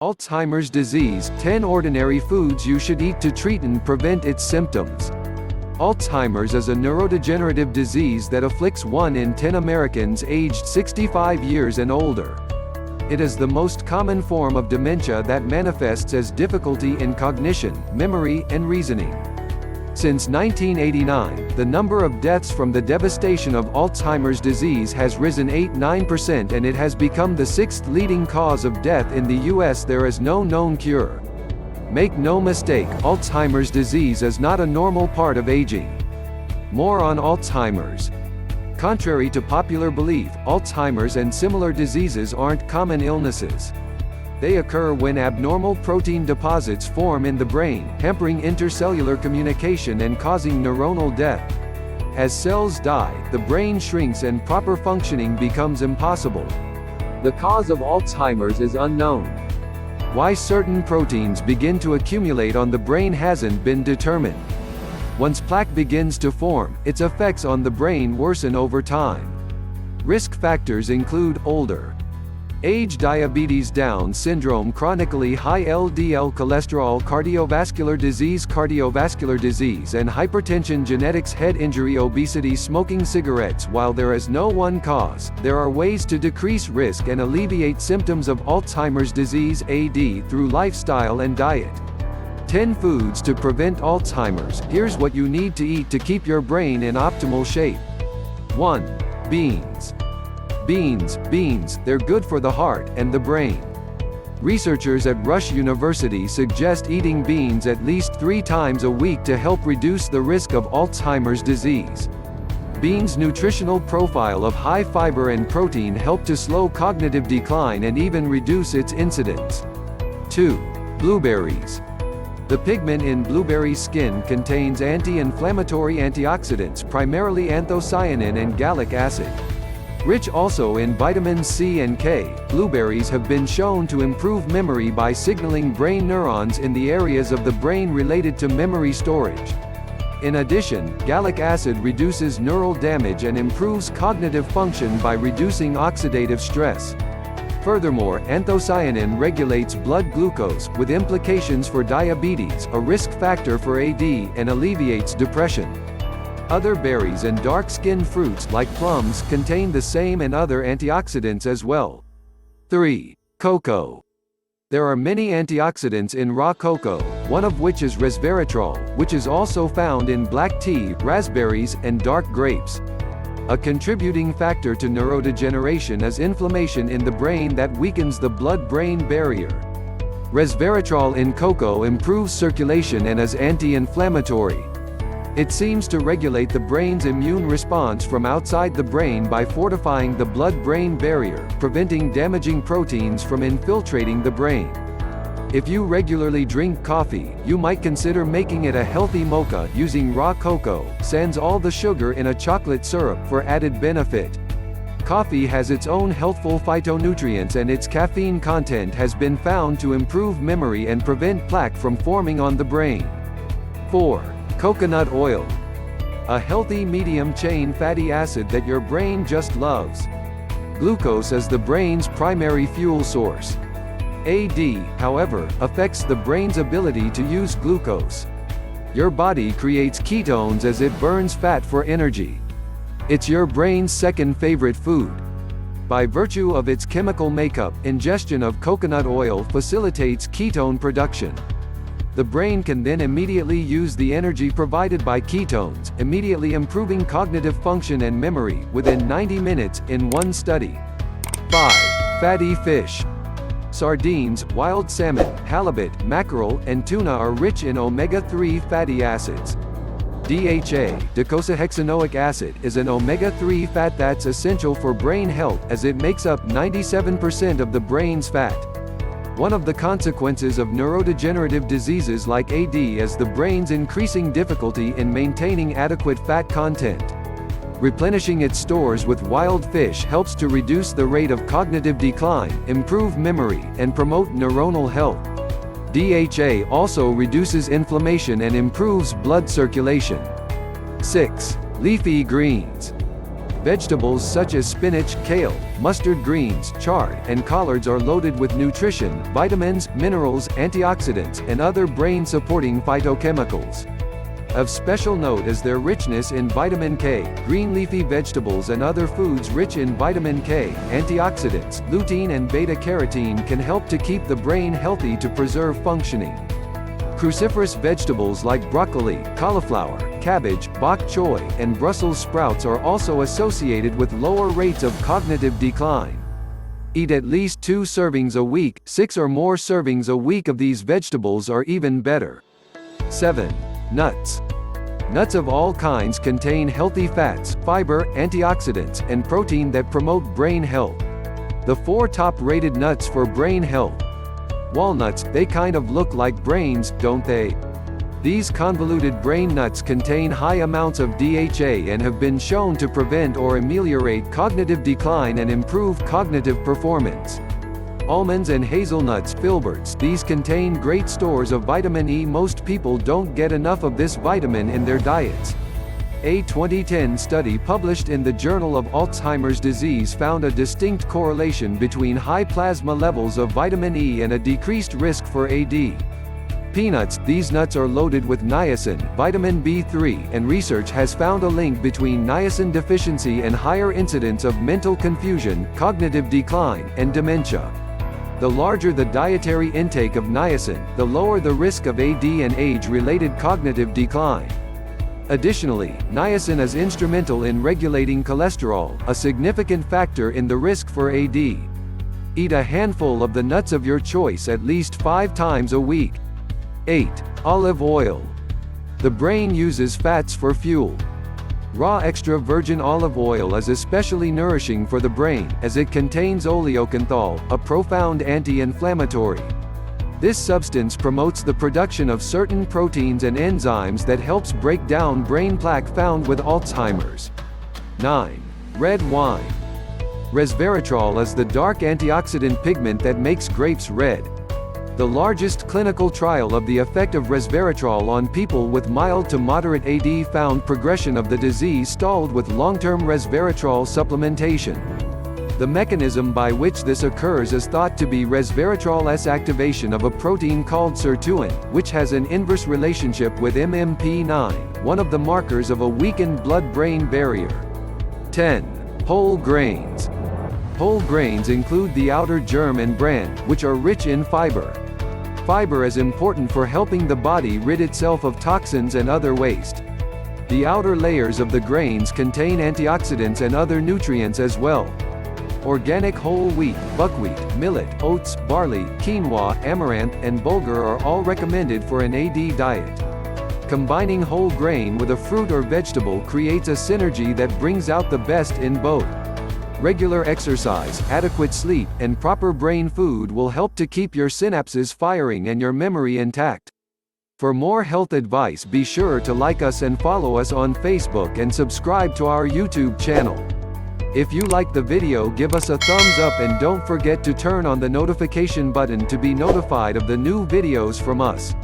Alzheimer's disease, 10 ordinary foods you should eat to treat and prevent its symptoms. Alzheimer's is a neurodegenerative disease that afflicts 1 in 10 Americans aged 65 years and older. It is the most common form of dementia that manifests as difficulty in cognition, memory, and reasoning. Since 1989, the number of deaths from the devastation of Alzheimer's disease has risen 9% and it has become the 6th leading cause of death in the U.S. There is no known cure. Make no mistake, Alzheimer's disease is not a normal part of aging. More on Alzheimer's. Contrary to popular belief, Alzheimer's and similar diseases aren't common illnesses. They occur when abnormal protein deposits form in the brain, hampering intercellular communication and causing neuronal death. As cells die, the brain shrinks and proper functioning becomes impossible. The cause of Alzheimer's is unknown. Why certain proteins begin to accumulate on the brain hasn't been determined. Once plaque begins to form, its effects on the brain worsen over time. Risk factors include older age, diabetes, Down syndrome, chronically high LDL cholesterol, cardiovascular disease and hypertension, genetics, head injury, obesity, smoking cigarettes. While there is no one cause, there are ways to decrease risk and alleviate symptoms of Alzheimer's disease (AD) through lifestyle and diet. 10 foods to prevent Alzheimer's. Here's what you need to eat to keep your brain in optimal shape. 1. Beans. Beans, they're good for the heart and the brain. Researchers at Rush University suggest eating beans at least 3 times a week to help reduce the risk of Alzheimer's disease. Beans' nutritional profile of high fiber and protein help to slow cognitive decline and even reduce its incidence. 2. Blueberries. The pigment in blueberry skin contains anti-inflammatory antioxidants, primarily anthocyanin and gallic acid. Rich also in vitamins C and K, blueberries have been shown to improve memory by signaling brain neurons in the areas of the brain related to memory storage. In addition, gallic acid reduces neural damage and improves cognitive function by reducing oxidative stress. Furthermore, anthocyanin regulates blood glucose, with implications for diabetes, a risk factor for AD, and alleviates depression. Other berries and dark-skinned fruits, like plums, contain the same and other antioxidants as well. 3. Cocoa. There are many antioxidants in raw cocoa, one of which is resveratrol, which is also found in black tea, raspberries, and dark grapes. A contributing factor to neurodegeneration is inflammation in the brain that weakens the blood-brain barrier. Resveratrol in cocoa improves circulation and is anti-inflammatory. It seems to regulate the brain's immune response from outside the brain by fortifying the blood-brain barrier, preventing damaging proteins from infiltrating the brain. If you regularly drink coffee, you might consider making it a healthy mocha using raw cocoa, sans all the sugar in a chocolate syrup for added benefit. Coffee has its own healthful phytonutrients and its caffeine content has been found to improve memory and prevent plaque from forming on the brain. 4. Coconut oil. A healthy medium-chain fatty acid that your brain just loves. Glucose is the brain's primary fuel source. AD, however, affects the brain's ability to use glucose. Your body creates ketones as it burns fat for energy. It's your brain's second favorite food. By virtue of its chemical makeup, ingestion of coconut oil facilitates ketone production. The brain can then immediately use the energy provided by ketones, immediately improving cognitive function and memory, within 90 minutes, in one study. 5. Fatty fish. Sardines, wild salmon, halibut, mackerel, and tuna are rich in omega-3 fatty acids. DHA, docosahexaenoic acid, is an omega-3 fat that's essential for brain health, as it makes up 97% of the brain's fat. One of the consequences of neurodegenerative diseases like AD is the brain's increasing difficulty in maintaining adequate fat content. Replenishing its stores with wild fish helps to reduce the rate of cognitive decline, improve memory, and promote neuronal health. DHA also reduces inflammation and improves blood circulation. 6. Leafy greens. Vegetables such as spinach, kale, mustard greens, chard, and collards are loaded with nutrition, vitamins, minerals, antioxidants, and other brain-supporting phytochemicals. Of special note is their richness in vitamin K. Green leafy vegetables and other foods rich in vitamin K, antioxidants, lutein and beta-carotene can help to keep the brain healthy to preserve functioning. Cruciferous vegetables like broccoli, cauliflower, cabbage, bok choy, and Brussels sprouts are also associated with lower rates of cognitive decline. Eat at least 2 servings a week. 6 or more servings a week of these vegetables are even better. 7. Nuts. Nuts of all kinds contain healthy fats, fiber, antioxidants, and protein that promote brain health. The 4 top-rated nuts for brain health. Walnuts, they kind of look like brains, don't they? These convoluted brain nuts contain high amounts of DHA and have been shown to prevent or ameliorate cognitive decline and improve cognitive performance. Almonds and hazelnuts, filberts, these contain great stores of vitamin E. Most people don't get enough of this vitamin in their diets. A 2010 study published in the Journal of Alzheimer's Disease found a distinct correlation between high plasma levels of vitamin E and a decreased risk for AD. Peanuts, these nuts are loaded with niacin, vitamin B3, and research has found a link between niacin deficiency and higher incidence of mental confusion, cognitive decline, and dementia. The larger the dietary intake of niacin, the lower the risk of AD and age-related cognitive decline. Additionally, niacin is instrumental in regulating cholesterol, a significant factor in the risk for AD. Eat a handful of the nuts of your choice at least 5 times a week. 8. Olive oil. The brain uses fats for fuel. Raw extra virgin olive oil is especially nourishing for the brain, as it contains oleocanthal, a profound anti-inflammatory. This substance promotes the production of certain proteins and enzymes that helps break down brain plaque found with Alzheimer's. 9. Red wine. Resveratrol is the dark antioxidant pigment that makes grapes red. The largest clinical trial of the effect of resveratrol on people with mild to moderate AD found progression of the disease stalled with long-term resveratrol supplementation. The mechanism by which this occurs is thought to be resveratrol-S activation of a protein called sirtuin, which has an inverse relationship with MMP9, one of the markers of a weakened blood-brain barrier. 10. Whole grains. Whole grains include the outer germ and bran, which are rich in fiber. Fiber is important for helping the body rid itself of toxins and other waste. The outer layers of the grains contain antioxidants and other nutrients as well. Organic whole wheat, buckwheat, millet, oats, barley, quinoa, amaranth, and bulgur are all recommended for an AD diet. Combining whole grain with a fruit or vegetable creates a synergy that brings out the best in both. Regular exercise, adequate sleep, and proper brain food will help to keep your synapses firing and your memory intact. For more health advice, be sure to like us and follow us on Facebook and subscribe to our YouTube channel. If you like the video, give us a thumbs up and don't forget to turn on the notification button to be notified of the new videos from us.